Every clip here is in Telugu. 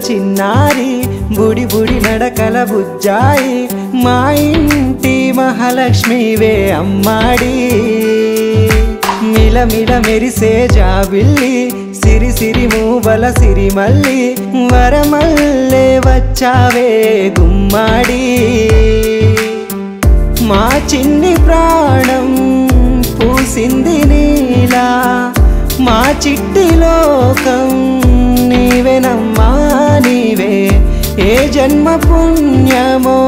చిన్నారి బుడి బుడి నడకల బుజ్జాయి మా ఇంటి మహాలక్ష్మివే అమ్మాడి మిలమిల మెరిసే జాబిల్లి సిరి సిరి మూవల సిరిమల్లి వరమల్లే వచ్చావే గుమ్మాడి మా చిన్ని ప్రాణం పూసింది నీలా మా చిట్టి లోకం నీవేనమ్మా నీవే ఏ జన్మ పుణ్యమో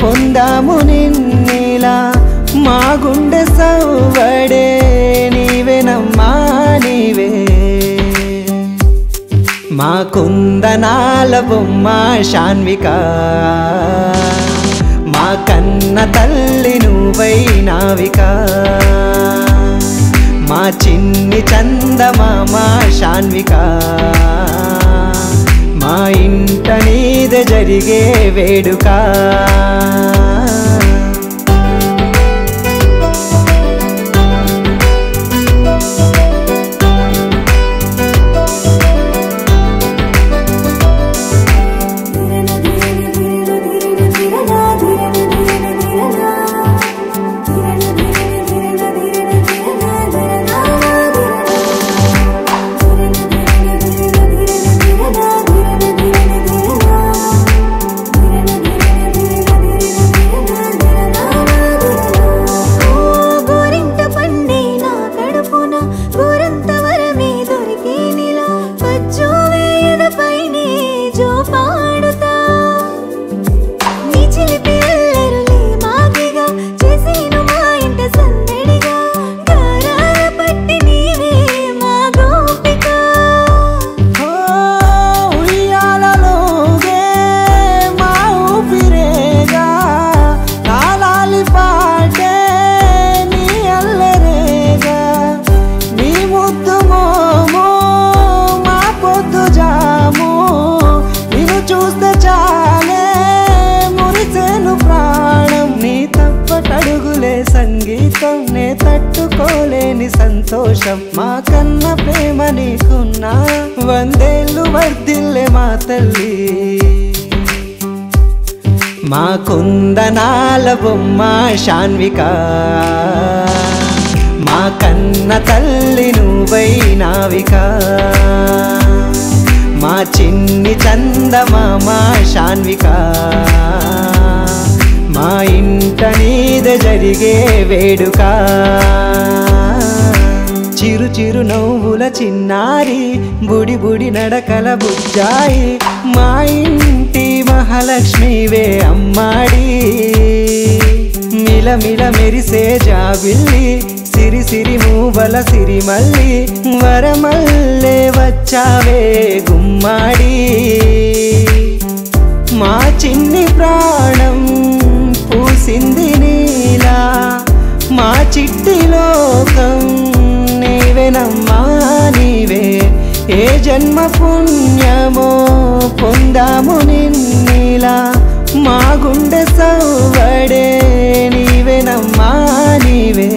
పొందాము నిన్నిలా మా గుండె సవ్వడే నీవేనమ్మా నీవే మా కుందనాల బొమ్మ శాన్విక మా కన్న తల్లి నువ్వై నావిక మా చిన్ని చందమామ శాన్విక మా ఇంట నీదే జరిగే వేడుక సంగీతం నే తట్టుకోలేని సంతోషం మా కన్న ప్రేమ నీకున్నా వందేళ్ళు వర్ధిల్లే మా తల్లి మా కుందనాల బొమ్మ శాన్విక మా కన్న తల్లి నువ్వై నావిక మా చిన్ని చందమామ శాన్విక మా ఇంట నీదే జరిగే వేడుక చిరు చిరు నవ్వుల చిన్నారి బుడి బుడి నడకల బుజ్జాయి మా ఇంటి మహాలక్ష్మివే అమ్మాడి మిలమిల మెరిసే జాబిల్లి సిరి సిరి మూవల సిరిమల్లి వరమల్లే వచ్చావే గుమ్మాడి మా చిన్ని ప్రాణం పూసింది నీలా మా చిట్టి లోకం నీవేనమ్మా నీవే ఏ జన్మ పుణ్యమో పొందాము నిన్నిలా మా గుండె సవ్వడే నీవేనమ్మా నీవే